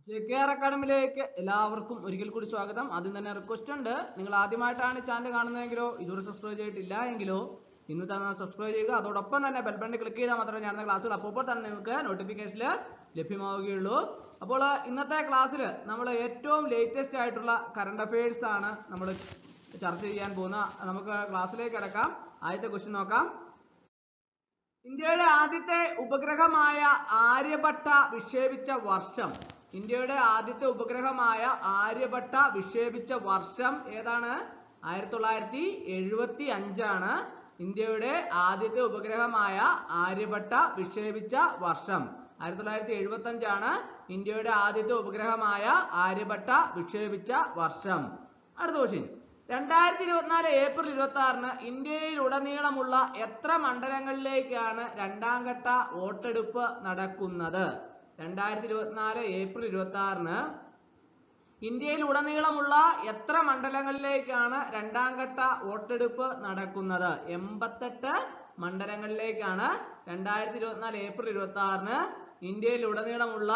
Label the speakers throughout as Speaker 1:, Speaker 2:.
Speaker 1: JKR അക്കാഡമിയിലേക്ക് എല്ലാവർക്കും ഒരിക്കൽ കൂടി സ്വാഗതം. ആദ്യം തന്നെ റിക്വസ്റ്റ് ഉണ്ട്, നിങ്ങൾ ആദ്യമായിട്ടാണ് ചാനൽ കാണുന്നതെങ്കിലോ ഇതുവരെ സബ്സ്ക്രൈബ് ചെയ്തിട്ടില്ല എങ്കിലോ ഇന്ന് തന്നെ സബ്സ്ക്രൈബ് ചെയ്യുക. അതോടൊപ്പം തന്നെ ബെൽ ബട്ടൺ ക്ലിക്ക് ചെയ്താൽ മാത്രമേ ഞാൻ ക്ലാസ്സുകൾ അപ്പോൾ തന്നെ നിങ്ങൾക്ക് നോട്ടിഫിക്കേഷനിൽ ലഭ്യമാവുകയുള്ളൂ. അപ്പോൾ ഇന്നത്തെ ക്ലാസ്സിൽ നമ്മൾ ഏറ്റവും ലേറ്റസ്റ്റ് ആയിട്ടുള്ള കറണ്ട് അഫയേഴ്സ് ആണ് നമ്മൾ ചർച്ച ചെയ്യാൻ പോകുന്ന. നമുക്ക് ക്ലാസ്സിലേക്ക് കിടക്കാം. ആദ്യത്തെ ക്വസ്റ്റ്യൻ നോക്കാം. ഇന്ത്യയുടെ ആദ്യത്തെ ഉപഗ്രഹമായ ആര്യഭട്ട വിക്ഷേപിച്ച വർഷം. ഇന്ത്യയുടെ ആദ്യത്തെ ഉപഗ്രഹമായ ആര്യഭട്ട വിക്ഷേപിച്ച വർഷം ഏതാണ്? 1975 ആണ് ഇന്ത്യയുടെ ആദ്യത്തെ ഉപഗ്രഹമായ ആര്യഭട്ട വിക്ഷേപിച്ച വർഷം. 1975 ആണ് ഇന്ത്യയുടെ ആദ്യത്തെ ഉപഗ്രഹമായ ആര്യഭട്ട വിക്ഷേപിച്ച വർഷം. അടുത്ത ക്വസ്റ്റ്യൻ, 2024 ഏപ്രിൽ 26 ഇന്ത്യയിലുടനീളമുള്ള എത്ര മണ്ഡലങ്ങളിലേക്കാണ് രണ്ടാം ഘട്ട വോട്ടെടുപ്പ് നടക്കുന്നത്? 2024 ഏപ്രിൽ 26 ഇന്ത്യയിലുടനീളമുള്ള എത്ര മണ്ഡലങ്ങളിലേക്കാണ് രണ്ടാം ഘട്ട വോട്ടെടുപ്പ് നടക്കുന്നത്? 88 മണ്ഡലങ്ങളിലേക്കാണ് 2024 ഏപ്രിൽ 26 ഇന്ത്യയിലുടനീളമുള്ള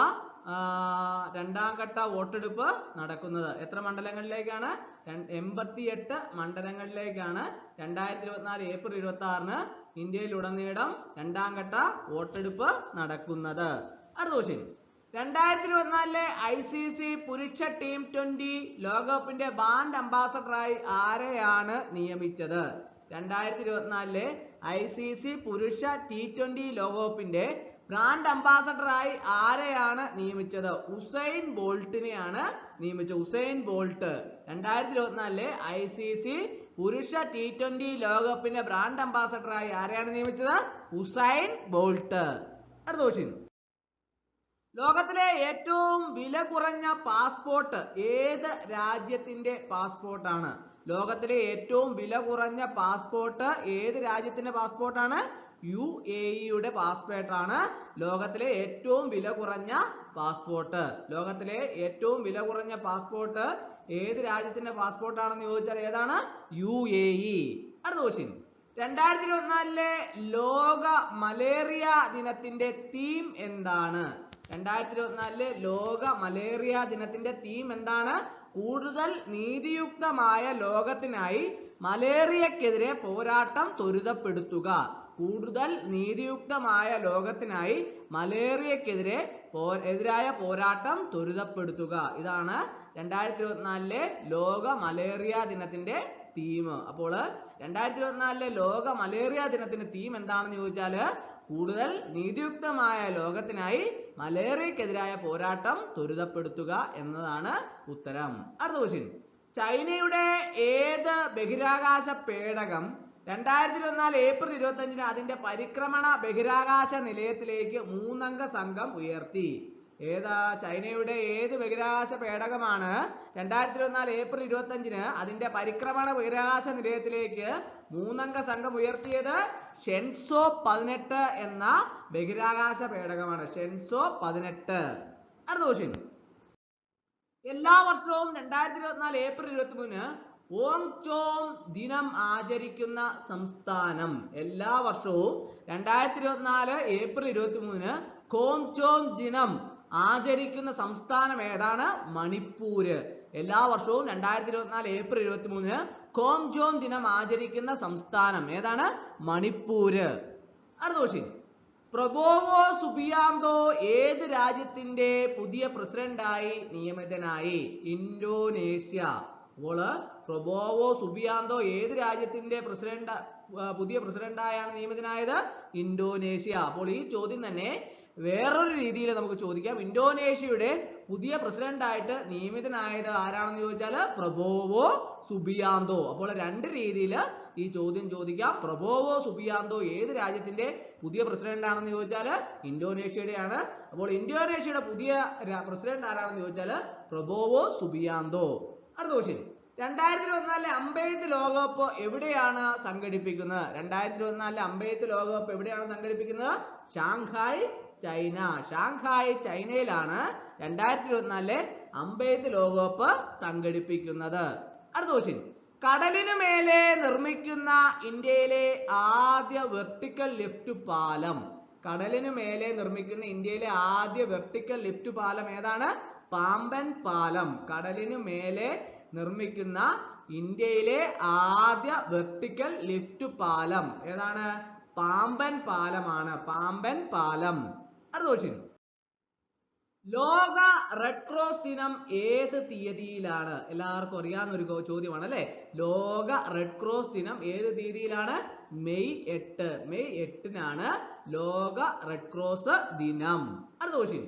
Speaker 1: രണ്ടാം ഘട്ട വോട്ടെടുപ്പ് നടക്കുന്നത്. എത്ര മണ്ഡലങ്ങളിലേക്കാണ്? 88 മണ്ഡലങ്ങളിലേക്കാണ് 2024 ഏപ്രിൽ 26 ഇന്ത്യയിലുടനീളം രണ്ടാം ഘട്ട വോട്ടെടുപ്പ് നടക്കുന്നത്. അടുത്ത ക്വസ്റ്റ്യൻ, 2024 ICC പുരുഷ ടീം 20 ലോകകപ്പിന്റെ ബ്രാൻഡ് അംബാസഡറായി ആരെയാണ് നിയമിച്ചത്? 2024 ICC പുരുഷ T20 ലോകകപ്പിന്റെ ബ്രാൻഡ് അംബാസഡറായി ആരെയാണ് നിയമിച്ചത്? ഉസൈൻ ബോൾട്ടിനെയാണ് നിയമിച്ചത്. ഉസൈൻ ബോൾട്ട് 2024 ICC പുരുഷ T20 ലോകകപ്പിന്റെ ബ്രാൻഡ് അംബാസഡറായി ആരെയാണ് നിയമിച്ചത്? Usain bolt. അടുത്ത ക്വസ്റ്റ്യൻ, ലോകത്തിലെ ഏറ്റവും വില കുറഞ്ഞ പാസ്പോർട്ട് ഏത് രാജ്യത്തിന്റെ പാസ്പോർട്ടാണ്? ലോകത്തിലെ ഏറ്റവും വില കുറഞ്ഞ പാസ്പോർട്ട് ഏത് രാജ്യത്തിന്റെ പാസ്പോർട്ടാണ്? UAE പാസ്പോർട്ടാണ് ലോകത്തിലെ ഏറ്റവും വില കുറഞ്ഞ പാസ്പോർട്ട്. ലോകത്തിലെ ഏറ്റവും വില കുറഞ്ഞ പാസ്പോർട്ട് ഏത് രാജ്യത്തിന്റെ പാസ്പോർട്ടാണെന്ന് ചോദിച്ചാൽ ഏതാണ്? UAE. അടുത്ത ക്വസ്റ്റ്യൻ, 2024 ലോക മലേറിയ ദിനത്തിന്റെ തീം എന്താണ്? 2024 ലോക മലേറിയ ദിനത്തിന്റെ തീം എന്താണ്? കൂടുതൽ നീതിയുക്തമായ ലോകത്തിനായി മലേറിയക്കെതിരെ പോരാട്ടം ത്വരിതപ്പെടുത്തുക. കൂടുതൽ നീതിയുക്തമായ ലോകത്തിനായി മലേറിയക്കെതിരായ പോരാട്ടം ത്വരിതപ്പെടുത്തുക. ഇതാണ് 2024 ലോക മലേറിയ ദിനത്തിന്റെ തീം. അപ്പോൾ 2024 ലോക മലേറിയ ദിനത്തിന്റെ തീം എന്താണെന്ന് ചോദിച്ചാൽ കൂടുതൽ നീതിയുക്തമായ ലോകത്തിനായി മലേറിയക്കെതിരായ പോരാട്ടം ത്വരിതപ്പെടുത്തുക എന്നതാണ് ഉത്തരം. അടുത്ത ക്വസ്റ്റ്യൻ, ചൈനയുടെ ഏത് ബഹിരാകാശ പേടകം 2024 ഏപ്രിൽ 25 അതിന്റെ പരിക്രമണ ബഹിരാകാശ നിലയത്തിലേക്ക് 3 അംഗ സംഘം ഉയർത്തി? ഏതാ? ചൈനയുടെ ഏത് ബഹിരാകാശ പേടകമാണ് 2024 ഏപ്രിൽ 25 അതിന്റെ പരിക്രമണ ബഹിരാകാശ നിലയത്തിലേക്ക് 3 അംഗ സംഘം ഉയർത്തിയത്? ഷെൻസോ 18 എന്ന ബഹിരാകാശ പേടകമാണ്. ഷെൻസോ 18. അടുത്ത ക്വസ്റ്റ്യൻ, എല്ലാ വർഷവും 2024 ഏപ്രിൽ 23 ഓങ്ചോം ദിനം ആചരിക്കുന്ന സംസ്ഥാനം. എല്ലാ വർഷവും 2024 ഏപ്രിൽ 23 ഓങ്ചോം ദിനം ആചരിക്കുന്ന സംസ്ഥാനം ഏതാണ്? മണിപ്പൂര്. എല്ലാ വർഷവും 2024 ഏപ്രിൽ 23 ഓങ്ചോം ദിനം ആചരിക്കുന്ന സംസ്ഥാനം ഏതാണ്? മണിപ്പൂര്. അടുത്ത ക്വസ്റ്റ്യൻ, പ്രബോവോ സുബിയാന്തോ ഏത് രാജ്യത്തിന്റെ പുതിയ പ്രസിഡന്റായി നിയമിതനായി? ഇന്തോനേഷ്യ. അപ്പോൾ പ്രബോവോ സുബിയാന്തോ ഏത് രാജ്യത്തിന്റെ പുതിയ പ്രസിഡന്റായാണ് നിയമിതനായത്? ഇന്തോനേഷ്യ. അപ്പോൾ ഈ ചോദ്യം തന്നെ വേറൊരു രീതിയിൽ നമുക്ക് ചോദിക്കാം. ഇന്തോനേഷ്യയുടെ പുതിയ പ്രസിഡന്റായിട്ട് നിയമിതനായത് ആരാണെന്ന് ചോദിച്ചാൽ പ്രബോവോ സുബിയാന്തോ. അപ്പോൾ രണ്ട് രീതിയിൽ ഈ ചോദ്യം ചോദിക്കാം. പ്രബോവോ സുബിയാന്തോ ഏത് രാജ്യത്തിന്റെ പുതിയ പ്രസിഡന്റ് ആണെന്ന് ചോദിച്ചാൽ ഇന്തോനേഷ്യയുടെയാണ്. അപ്പോൾ ഇന്തോനേഷ്യയുടെ പുതിയ പ്രസിഡന്റ് ആരാണെന്ന് ചോദിച്ചാൽ പ്രബോവോ സുബിയാന്തോ. അടുത്ത ക്വസ്റ്റ്യൻ, 2024 അമ്പെയ്ത്ത് ലോകകപ്പ് എവിടെയാണ് സംഘടിപ്പിക്കുന്നത്? 2024 അമ്പെയ്ത്ത് ലോകകപ്പ് എവിടെയാണ് സംഘടിപ്പിക്കുന്നത്? Shanghai, China. ഷാങ്ഹായ്, ചൈനയിലാണ് 2024 അമ്പെയ്ത്ത് ലോകകപ്പ് സംഘടിപ്പിക്കുന്നത്. അടുത്ത ക്വസ്റ്റ്യൻ, കടലിനു മേലെ നിർമ്മിക്കുന്ന ഇന്ത്യയിലെ ആദ്യ വെർട്ടിക്കൽ ലിഫ്റ്റ് പാലം. കടലിനു മേലെ നിർമ്മിക്കുന്ന ഇന്ത്യയിലെ ആദ്യ വെർട്ടിക്കൽ ലിഫ്റ്റ് പാലം ഏതാണ്? പാമ്പൻ പാലം. കടലിനു മേലെ നിർമ്മിക്കുന്ന ഇന്ത്യയിലെ ആദ്യ വെർട്ടിക്കൽ ലിഫ്റ്റ് പാലം ഏതാണ്? പാമ്പൻ പാലമാണ്. പാമ്പൻ പാലം. അടുത്ത ക്വസ്റ്റ്യൻ. ലോക റെഡ് ക്രോസ് ദിനം ഏത് തീയതിയിലാണ്? എല്ലാവർക്കും അറിയാവുന്ന ഒരു ചോദ്യമാണ് അല്ലെ. ലോക റെഡ് ക്രോസ് ദിനം ഏത് തീയതിയിലാണ്? മെയ് 8. മെയ് 8-നാണ് ലോക റെഡ് ക്രോസ് ദിനം. അടുത്ത ക്വസ്റ്റ്യൻ.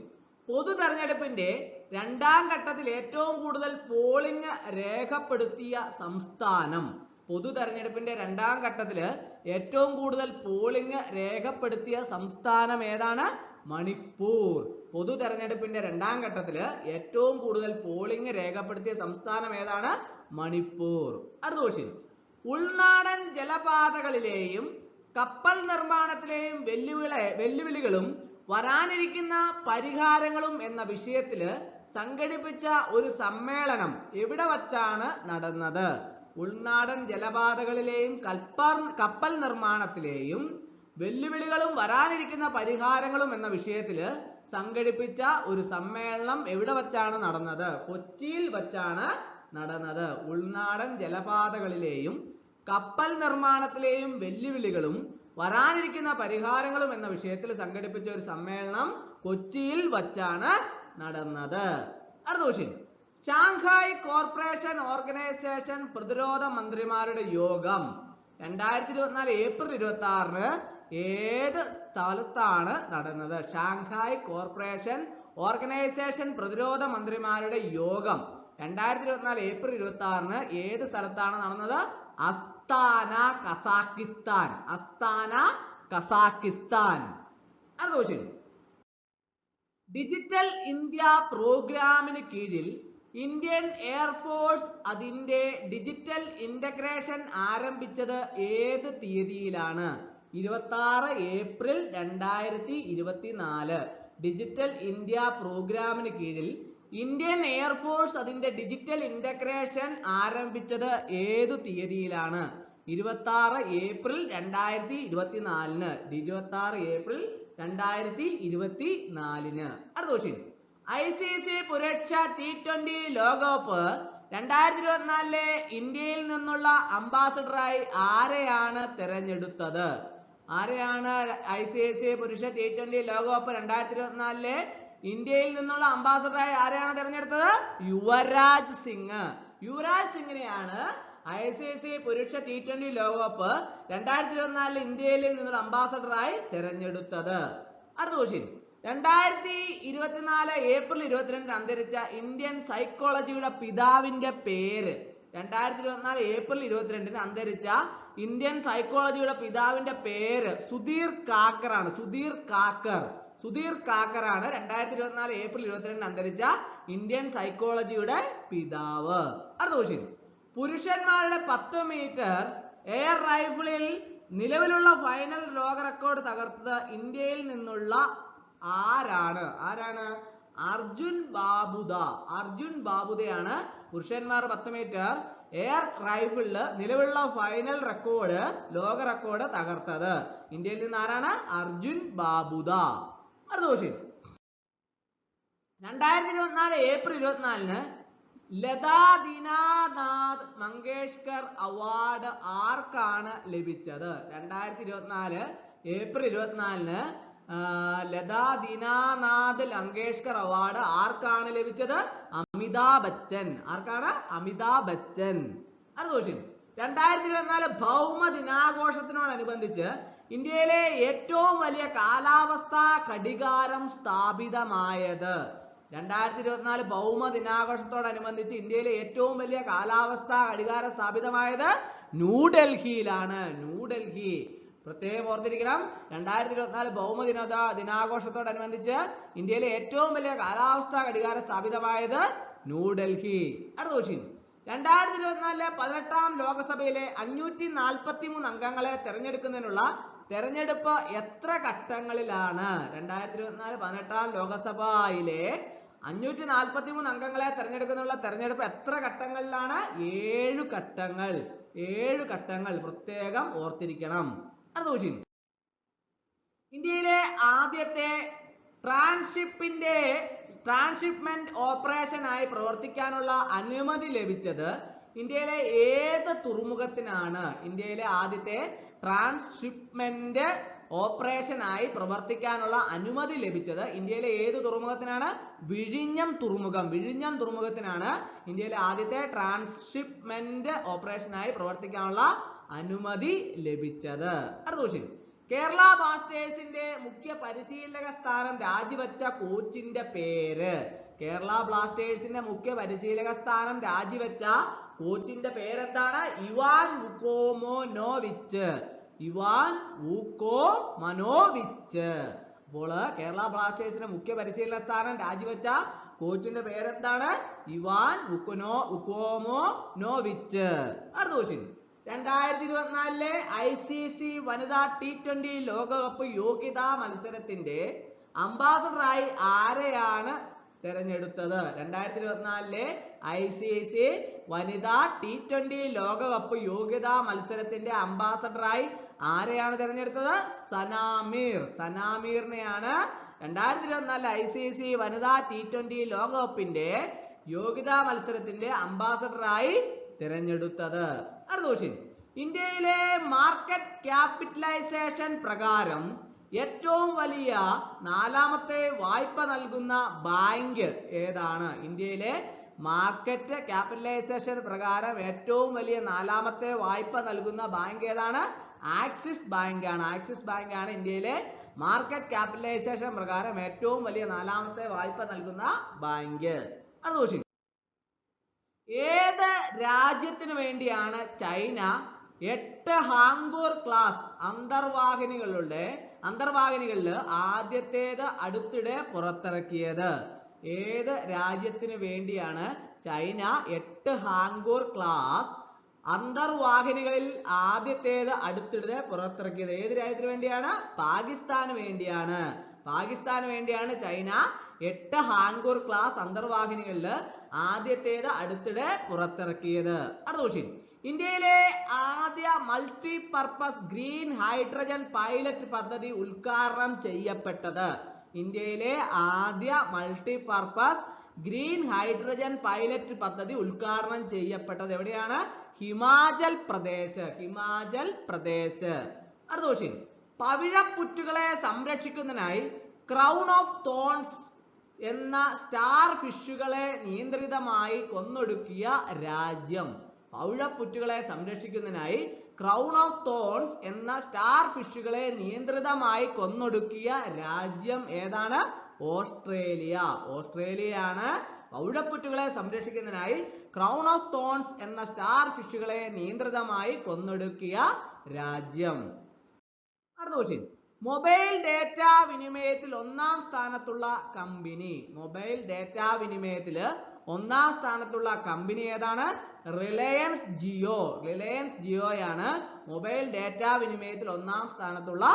Speaker 1: പൊതു തെരഞ്ഞെടുപ്പിന്റെ രണ്ടാം ഘട്ടത്തിൽ ഏറ്റവും കൂടുതൽ പോളിംഗ് രേഖപ്പെടുത്തിയ സംസ്ഥാനം? പൊതു തെരഞ്ഞെടുപ്പിന്റെ രണ്ടാം ഘട്ടത്തിൽ ഏറ്റവും കൂടുതൽ പോളിംഗ് രേഖപ്പെടുത്തിയ സംസ്ഥാനം ഏതാണ്? മണിപ്പൂർ. പൊതു തെരഞ്ഞെടുപ്പിന്റെ രണ്ടാം ഘട്ടത്തിൽ ഏറ്റവും കൂടുതൽ പോളിംഗ് രേഖപ്പെടുത്തിയ സംസ്ഥാനം ഏതാണ്? മണിപ്പൂർ. അടുത്ത ക്വസ്റ്റ്യൻ. ഉൾനാടൻ ജലപാതകളിലെയും കപ്പൽ നിർമ്മാണത്തിലെയും വെല്ലുവിളികളും വരാനിരിക്കുന്ന പരിഹാരങ്ങളും എന്ന വിഷയത്തില് സംഘടിപ്പിച്ച ഒരു സമ്മേളനം എവിടെ വച്ചാണ് നടന്നത്? ഉൾനാടൻ ജലപാതകളിലെയും കപ്പൽ നിർമ്മാണത്തിലെയും വെല്ലുവിളികളും വരാനിരിക്കുന്ന പരിഹാരങ്ങളും എന്ന വിഷയത്തില് സംഘടിപ്പിച്ച ഒരു സമ്മേളനം എവിടെ വച്ചാണ് നടന്നത്? കൊച്ചിയിൽ വച്ചാണ് നടന്നത്. ഉൾനാടൻ ജലപാതകളിലെയും കപ്പൽ നിർമ്മാണത്തിലെയും വെല്ലുവിളികളും വരാനിരിക്കുന്ന പരിഹാരങ്ങളും എന്ന വിഷയത്തിൽ സംഘടിപ്പിച്ച ഒരു സമ്മേളനം കൊച്ചിയിൽ വച്ചാണ് നടന്നത്. അടുത്ത ക്വസ്റ്റ്യൻ. ഷാങ്ഹായ് കോർപ്പറേഷൻ ഓർഗനൈസേഷൻ പ്രതിരോധ മന്ത്രിമാരുടെ യോഗം 2024 ഏപ്രിൽ 26-ന് ഏത് സ്ഥലത്താണ് നടന്നത്? ഷാങ്ഹായ് കോർപ്പറേഷൻ ഓർഗനൈസേഷൻ പ്രതിരോധ മന്ത്രിമാരുടെ യോഗം 2024 ഏപ്രിൽ 26-ന് ഏത് സ്ഥലത്താണ് നടന്നത്? അസ്താന, കസാക്കിസ്ഥാൻ. അസ്താന, കസാക്കിസ്ഥാൻ. അടുത്ത ക്വസ്റ്റ്യൻ. ഡിജിറ്റൽ ഇന്ത്യ പ്രോഗ്രാമിന് കീഴിൽ ഇന്ത്യൻ എയർഫോഴ്സ് അതിന്റെ ഡിജിറ്റൽ ഇന്റഗ്രേഷൻ ആരംഭിച്ചത് ഏത് തീയതിയിലാണ്? 26 ഏപ്രിൽ 2024. ഡിജിറ്റൽ ഇന്ത്യ പ്രോഗ്രാമിന് കീഴിൽ ഇന്ത്യൻ എയർഫോഴ്സ് അതിന്റെ ഡിജിറ്റൽ ഇന്റഗ്രേഷൻ ആരംഭിച്ചത് ഏതു തീയതിയിലാണ്? 26 ഏപ്രിൽ 2024-ന്. 26 ഏപ്രിൽ 2024-ന്. അടുത്ത ക്വസ്റ്റ്യൻ. ICC പുരുഷ T20 ലോകകപ്പ് 2024-ലെ ഇന്ത്യയിൽ നിന്നുള്ള അംബാസഡറായി ആരെയാണ് തെരഞ്ഞെടുത്തത്? ആരെയാണ് ICC പുരുഷ T20 ലോകകപ്പ് 2024-ലെ ഇന്ത്യയിൽ നിന്നുള്ള അംബാസഡറായി ആരെയാണ് തെരഞ്ഞെടുത്തത്? യുവരാജ് സിംഗ്. യുവരാജ് സിംഗിനെയാണ് ICC പുരുഷ T20 ലോകകപ്പ് 2024 ഇന്ത്യയിൽ നിന്നുള്ള അംബാസഡറായി തെരഞ്ഞെടുത്തത്. അടുത്ത ക്വസ്റ്റ്യൻ. 2024 ഏപ്രിൽ 22-ന് അന്തരിച്ച ഇന്ത്യൻ സൈക്കോളജിയുടെ പിതാവിന്റെ പേര്? 2024 ഏപ്രിൽ 22-ന് അന്തരിച്ച ഇന്ത്യൻ സൈക്കോളജിയുടെ പിതാവിന്റെ പേര് സുധീർ കാക്കർ ആണ്. സുധീർ കാക്കർ. സുധീർ കാക്കർ ആണ് 2024 ഏപ്രിൽ 22-ന് അന്തരിച്ച ഇന്ത്യൻ സൈക്കോളജിയുടെ പിതാവ്. അടുത്ത ക്വസ്റ്റ്യൻ. പുരുഷന്മാരുടെ 10 മീറ്റർ എയർ റൈഫിളിൽ നിലവിലുള്ള ഫൈനൽ ലോക റെക്കോർഡ് തകർത്തത് ഇന്ത്യയിൽ നിന്നുള്ള ആരാണ്? അർജുൻ ബാബുദ. അർജുൻ ബാബുദയാണ് പുരുഷന്മാർ 10 മീറ്റർ എയർ റൈഫിളില് നിലവിലുള്ള ഫൈനൽ റെക്കോർഡ്, ലോക റെക്കോർഡ് തകർത്തത്. ഇന്ത്യയിൽ നിന്ന് ആരാണ്? അർജുൻ ബാബുദ. അടുത്ത ക്വസ്റ്റ്യൻ. 2024 ഏപ്രിൽ 24-ന് ലതാ ദീനാനാഥ് മങ്കേഷ്കർ അവാർഡ് ആർക്കാണ് ലഭിച്ചത്? 2024 ഏപ്രിൽ 24-ന് ലതാ ദീനാനാഥ് മങ്കേഷ്കർ അവാർഡ് ആർക്കാണ് ലഭിച്ചത്? അമിതാഭ് ബച്ചൻ. ആർക്കാണ്? അമിതാഭ് ബച്ചൻ. അടുത്ത ക്വസ്റ്റ്യൻ. 2024 ഭൗമ ദിനാഘോഷത്തിനോടനുബന്ധിച്ച് ഇന്ത്യയിലെ ഏറ്റവും വലിയ കാലാവസ്ഥാ ഘടികാരം സ്ഥാപിതമായത്? 2024 ഭൗമ ദിനാഘോഷത്തോടനുബന്ധിച്ച് ഇന്ത്യയിലെ ഏറ്റവും വലിയ കാലാവസ്ഥാ ഘടികാരം സ്ഥാപിതമായത് ന്യൂഡൽഹിയിലാണ്. ന്യൂഡൽഹി. പ്രത്യേകം ഓർത്തിരിക്കണം. 2024 ഭൗമ ദിനാഘോഷത്തോടനുബന്ധിച്ച് ഇന്ത്യയിലെ ഏറ്റവും വലിയ കാലാവസ്ഥാ ഘടികാരം സ്ഥാപിതമായത് ന്യൂഡൽഹി. അടുത്ത ക്വസ്റ്റ്യൻ. 2024 18-ാം ലോകസഭയിലെ 543 അംഗങ്ങളെ തെരഞ്ഞെടുക്കുന്നതിനുള്ള തെരഞ്ഞെടുപ്പ് എത്ര ഘട്ടങ്ങളിലാണ്? 2024 18-ാം ലോകസഭയിലെ 543 അംഗങ്ങളെ തെരഞ്ഞെടുക്കുന്നതിനുള്ള തെരഞ്ഞെടുപ്പ് എത്ര ഘട്ടങ്ങളിലാണ്? 7 ഘട്ടങ്ങൾ. 7 ഘട്ടങ്ങൾ പ്രത്യേകം ഓർത്തിരിക്കണം. അടുത്ത ക്വസ്റ്റ്യൻ. ഇന്ത്യയിലെ ആദ്യത്തെ ട്രാൻസ്ഷിപ്മെന്റ് ഓപ്പറേഷനായി പ്രവർത്തിക്കാനുള്ള അനുമതി ലഭിച്ചത് ഇന്ത്യയിലെ ഏത് തുറമുഖത്തിനാണ്? ഇന്ത്യയിലെ ആദ്യത്തെ ട്രാൻസ്ഷിപ്മെന്റ് ഓപ്പറേഷനായി പ്രവർത്തിക്കാനുള്ള അനുമതി ലഭിച്ചത് ഇന്ത്യയിലെ ഏത് തുറമുഖത്തിനാണ്? വിഴിഞ്ഞം തുറമുഖം. വിഴിഞ്ഞം തുറമുഖത്തിനാണ് ഇന്ത്യയിലെ ആദ്യത്തെ ട്രാൻസ്ഷിപ്മെന്റ് ഓപ്പറേഷനായി പ്രവർത്തിക്കാനുള്ള അനുമതി ലഭിച്ചത്. അടുത്ത ക്വസ്റ്റ്യൻ. കേരള ബ്ലാസ്റ്റേഴ്സിന്റെ മുഖ്യ പരിശീലക സ്ഥാനം രാജിവെച്ച കോച്ചിന്റെ പേര്? കേരള ബ്ലാസ്റ്റേഴ്സിന്റെ മുഖ്യ പരിശീലക സ്ഥാനം രാജിവെച്ച കോച്ചിന്റെ പേരെന്താണ്? Ivan Vukomanovic. Ivan Vukomanovic. അപ്പോൾ കേരള ബ്ലാസ്റ്റേഴ്സിന്റെ മുഖ്യ പരിശീലക സ്ഥാനം രാജിവെച്ച കോച്ചിന്റെ പേരെന്താണ്? Ivan Vukomanovic. അടുത്ത ക്വസ്റ്റ്യൻ. 2024 ICC വനിതാ T20 ലോകകപ്പ് യോഗ്യതാ മത്സരത്തിന്റെ അംബാസഡറായി ആരെയാണ് തെരഞ്ഞെടുത്തത്? 2024 ICC വനിതാ T20 ലോകകപ്പ് യോഗ്യതാ മത്സരത്തിന്റെ അംബാസഡറായി ആരെയാണ് തെരഞ്ഞെടുത്തത്? സനാമീർ. സനാമീറിനെയാണ് 2024 ICC വനിതാ T20 ലോകകപ്പിന്റെ യോഗ്യതാ മത്സരത്തിന്റെ അംബാസഡറായി തിരഞ്ഞെടുത്തത്. അടുത്ത ക്വസ്റ്റ്യൻ. ഇന്ത്യയിലെ മാർക്കറ്റ് ക്യാപിറ്റലൈസേഷൻ പ്രകാരം ഏറ്റവും വലിയ നാലാമത്തെ വായ്പ നൽകുന്ന ബാങ്ക് ഏതാണ്? ഇന്ത്യയിലെ മാർക്കറ്റ് ക്യാപിറ്റലൈസേഷൻ പ്രകാരം ഏറ്റവും വലിയ നാലാമത്തെ വായ്പ നൽകുന്ന ബാങ്ക് ഏതാണ്? ആക്സിസ് ബാങ്ക് ആണ്. ആക്സിസ് ബാങ്ക് ആണ് ഇന്ത്യയിലെ മാർക്കറ്റ് ക്യാപിറ്റലൈസേഷൻ പ്രകാരം ഏറ്റവും വലിയ നാലാമത്തെ വായ്പ നൽകുന്ന ബാങ്ക്. അടുത്ത ക്വസ്റ്റ്യൻ. ഏത് രാജ്യത്തിന് വേണ്ടിയാണ് ചൈന 8 ഹാങ്കൂർ ക്ലാസ് അന്തർവാഹിനികളിൽ ആദ്യത്തേത് അടുത്തിടെ പുറത്തിറക്കിയത്? ഏത് രാജ്യത്തിന് വേണ്ടിയാണ് ചൈന 8 ഹാങ്കൂർ ക്ലാസ് അന്തർവാഹിനികളിൽ ആദ്യത്തേത് അടുത്തിടെ പുറത്തിറക്കിയത്? ഏത് രാജ്യത്തിന് വേണ്ടിയാണ്? പാകിസ്ഥാന് വേണ്ടിയാണ്. പാകിസ്ഥാന് വേണ്ടിയാണ് ചൈന 8 ഹാങ്കൂർ ക്ലാസ് അന്തർവാഹിനികളിൽ ആദ്യത്തേത് അടുത്തിടെ പുറത്തിറക്കിയത്. അടുത്ത ക്വസ്റ്റ്യൻ. ഇന്ത്യയിലെ ആദ്യ multi purpose green hydrogen pilot പദ്ധതി ഉദ്ഘാടനം ചെയ്യപ്പെട്ടത്? ഇന്ത്യയിലെ ആദ്യ multi purpose green hydrogen pilot പദ്ധതി ഉദ്ഘാടനം ചെയ്യപ്പെട്ടത് എവിടെയാണ്? ഹിമാചൽ പ്രദേശ്. ഹിമാചൽ പ്രദേശ്. അടുത്ത ക്വസ്റ്റ്യൻ. പവിഴപ്പുറ്റുകളെ സംരക്ഷിക്കുന്നതിനായി ക്രൗൺ ഓഫ് തോൺസ് എന്ന സ്റ്റാർ ഫിഷുകളെ നിയന്ത്രിതമായി കൊന്നൊടുക്കിയ രാജ്യം? പവിഴപ്പുറ്റുകളെ സംരക്ഷിക്കുന്നതിനായി ക്രൗൺ ഓഫ് തോൺസ് എന്ന സ്റ്റാർ ഫിഷുകളെ നിയന്ത്രിതമായി കൊന്നൊടുക്കിയ രാജ്യം ഏതാണ്? ഓസ്ട്രേലിയ. ഓസ്ട്രേലിയയാണ് പവിഴപ്പുറ്റുകളെ സംരക്ഷിക്കുന്നതിനായി ക്രൗൺ ഓഫ് തോൺസ് എന്ന സ്റ്റാർ ഫിഷുകളെ നിയന്ത്രിതമായി കൊന്നൊടുക്കിയ രാജ്യം. അടുത്ത ക്വസ്റ്റ്യൻ. മൊബൈൽ ഡേറ്റ വിനിമയത്തിൽ ഒന്നാം സ്ഥാനത്തുള്ള കമ്പനി? മൊബൈൽ ഡേറ്റ വിനിമയത്തിൽ ഒന്നാം സ്ഥാനത്തുള്ള കമ്പനി ഏതാണ്? റിലയൻസ് ജിയോ. റിലയൻസ് ജിയോയാണ് മൊബൈൽ ഡേറ്റ വിനിമയത്തിൽ ഒന്നാം സ്ഥാനത്തുള്ള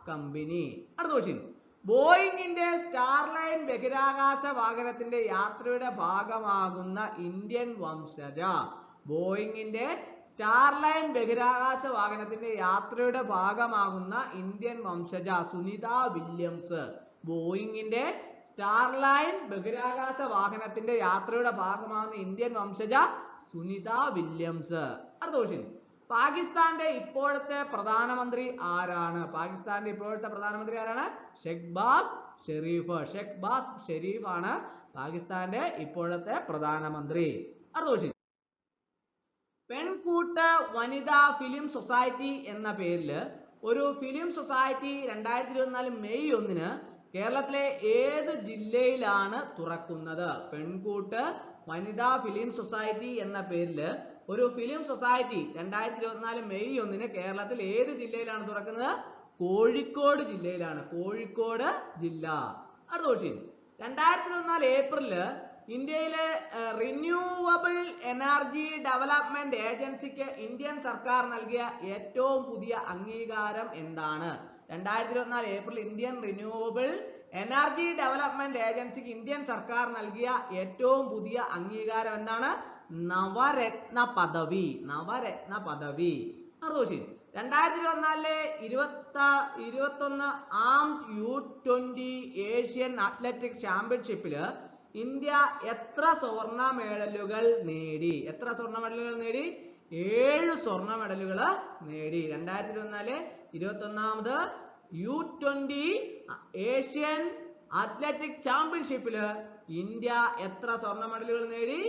Speaker 1: കമ്പനി. അടുത്ത ക്വസ്റ്റ്യൻ. ബോയിങ്ങിന്റെ സ്റ്റാർലൈൻ ബഹിരാകാശ വാഹനത്തിന്റെ യാത്രയുടെ ഭാഗമാകുന്ന ഇന്ത്യൻ വംശജ? ബോയിങ്ങിന്റെ സ്റ്റാർലൈൻ ബഹിരാകാശ വാഹനത്തിന്റെ യാത്രയുടെ ഭാഗമാകുന്ന ഇന്ത്യൻ വംശജ സുനിത വില്യംസ്. ബോയിങ്ങിന്റെ സ്റ്റാർലൈൻ ബഹിരാകാശ വാഹനത്തിന്റെ യാത്രയുടെ ഭാഗമാകുന്ന ഇന്ത്യൻ വംശജ സുനിത വില്യംസ്. അടുത്ത ക്വസ്റ്റ്യൻ. പാകിസ്ഥാന്റെ ഇപ്പോഴത്തെ പ്രധാനമന്ത്രി ആരാണ്? പാകിസ്ഥാന്റെ ഇപ്പോഴത്തെ പ്രധാനമന്ത്രി ആരാണ്? ഷെഹ്ബാസ് ഷെരീഫ്. ഷെഹ്ബാസ് ഷെരീഫ് ആണ് പാകിസ്ഥാന്റെ ഇപ്പോഴത്തെ പ്രധാനമന്ത്രി. അടുത്ത ക്വസ്റ്റ്യൻ. പെൺകൂട്ട് വനിതാ ഫിലിം സൊസൈറ്റി എന്ന പേരിൽ ഒരു ഫിലിം സൊസൈറ്റി 2024 മെയ് 1 കേരളത്തിലെ ഏത് ജില്ലയിലാണ് തുറക്കുന്നത്? പെൺകൂട്ട് വനിതാ ഫിലിം സൊസൈറ്റി എന്ന പേരിൽ ഒരു ഫിലിം സൊസൈറ്റി 2024 മെയ് 1 കേരളത്തിൽ ഏത് ജില്ലയിലാണ് തുറക്കുന്നത്? കോഴിക്കോട് ജില്ലയിലാണ്. കോഴിക്കോട് ജില്ല. അടുത്ത ക്വസ്റ്റ്യൻ. 2024 ഏപ്രിലില് ഇന്ത്യയിലെ റിന്യൂവബിൾ എനർജി ഡെവലപ്മെന്റ് ഏജൻസിക്ക് ഇന്ത്യൻ സർക്കാർ നൽകിയ ഏറ്റവും പുതിയ അംഗീകാരം എന്താണ്? 2024 April Indian renewable energy development ഏജൻസിക്ക് ഇന്ത്യൻ സർക്കാർ നൽകിയ ഏറ്റവും പുതിയ അംഗീകാരം എന്താണ്? നവരത്ന പദവി. നവരത്ന പദവി. അടുത്ത ക്വസ്റ്റ്യൻ. 2024-21 ആംഡ് U20 ഏഷ്യൻ അത്ലറ്റിക് ചാമ്പ്യൻഷിപ്പില് ഇന്ത്യ എത്ര സ്വർണ്ണ മെഡലുകൾ നേടി? എത്ര സ്വർണ്ണ മെഡലുകൾ നേടി? 7 സ്വർണ്ണ മെഡലുകൾ നേടി. 2024 21ാമത് U20 ഏഷ്യൻ അത്ലറ്റിക് ചാമ്പ്യൻഷിപ്പില് ഇന്ത്യ എത്ര സ്വർണ്ണ മെഡലുകൾ നേടി?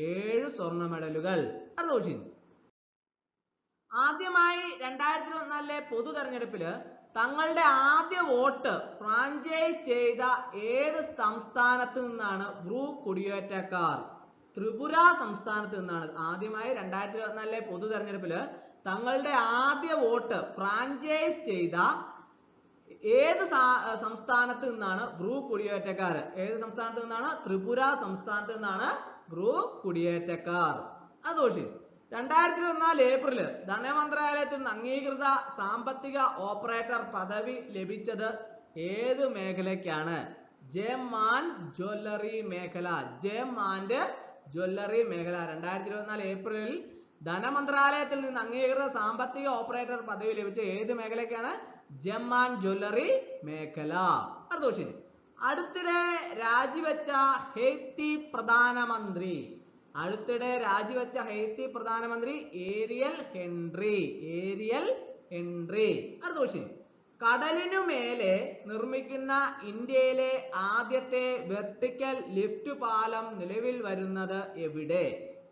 Speaker 1: 7 സ്വർണ്ണ മെഡലുകൾ. അടുത്ത ക്വസ്റ്റ്യൻ. ആദ്യമായി 2024 പൊതു തെരഞ്ഞെടുപ്പില് തങ്ങളുടെ ആദ്യ വോട്ട് ഫ്രാഞ്ചൈസ് ചെയ്ത ഏത് സംസ്ഥാനത്ത് നിന്നാണ് ബ്രൂ കുടിയേറ്റക്കാർ? ത്രിപുര സംസ്ഥാനത്ത് നിന്നാണ്. ആദ്യമായി 2024 പൊതു തെരഞ്ഞെടുപ്പില് തങ്ങളുടെ ആദ്യ വോട്ട് ഫ്രാഞ്ചൈസ് ചെയ്ത ഏത് സംസ്ഥാനത്ത് നിന്നാണ് ബ്രൂ കുടിയേറ്റക്കാർ? ഏത് സംസ്ഥാനത്ത് നിന്നാണ്? ത്രിപുര സംസ്ഥാനത്ത് നിന്നാണ് ബ്രൂ കുടിയേറ്റക്കാർ. അത് ക്വസ്റ്റ്യൻ. 2024 ഏപ്രില് ധനമന്ത്രാലയത്തിൽ നിന്ന് അംഗീകൃത സാമ്പത്തിക ഓപ്പറേറ്റർ പദവി ലഭിച്ചത് ഏത് മേഖലയ്ക്കാണ്? ജെം ആൻഡ് ജ്വല്ലറി മേഖല. ജെം ആൻഡ് ജ്വല്ലറി മേഖല. 2024 ഏപ്രിലിൽ ധനമന്ത്രാലയത്തിൽ നിന്ന് അംഗീകൃത സാമ്പത്തിക ഓപ്പറേറ്റർ പദവി ലഭിച്ച ഏത് മേഖലയ്ക്കാണ്? ജെം ആൻഡ് ജ്വല്ലറി മേഖല. അടുത്ത ക്വസ്റ്റ്യൻ. അടുത്തിടെ രാജിവെച്ച ഹെയ്ത്തി പ്രധാനമന്ത്രി. അടുത്തിടെ രാജിവെച്ച ഹെയ്ത്തി പ്രധാനമന്ത്രി ഏരിയൽ ഹെൻറി. Ariel Henry. അടുത്ത ക്വസ്റ്റ്യൻ. കടലിനു മേലെ നിർമ്മിക്കുന്ന ഇന്ത്യയിലെ ആദ്യത്തെ വെർട്ടിക്കൽ ലിഫ്റ്റ് പാലം നിലവിൽ വരുന്നത് എവിടെ?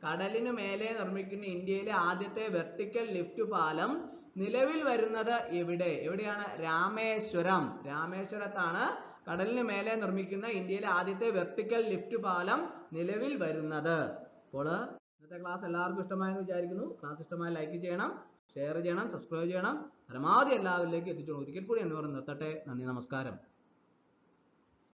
Speaker 1: കടലിനു മേലെ നിർമ്മിക്കുന്ന ഇന്ത്യയിലെ ആദ്യത്തെ വെർട്ടിക്കൽ ലിഫ്റ്റ് പാലം നിലവിൽ വരുന്നത് എവിടെ? എവിടെയാണ്? രാമേശ്വരം. രാമേശ്വരത്താണ് കടലിനു മേലെ നിർമ്മിക്കുന്ന ഇന്ത്യയിലെ ആദ്യത്തെ വെർട്ടിക്കൽ ലിഫ്റ്റ് പാലം നിലവിൽ വരുന്നത്. അപ്പോൾ ഇന്നത്തെ ക്ലാസ് എല്ലാവർക്കും ഇഷ്ടമായെന്ന് വിചാരിക്കുന്നു. ക്ലാസ് ഇഷ്ടമായ ലൈക്ക് ചെയ്യണം, ഷെയർ ചെയ്യണം, സബ്സ്ക്രൈബ് ചെയ്യണം. പരമാവധി എല്ലാവരിലേക്കും എത്തിച്ചോളൂ. ഒരിക്കൽ കൂടി എന്ന് പറഞ്ഞ് നിർത്തട്ടെ. നന്ദി, നമസ്കാരം.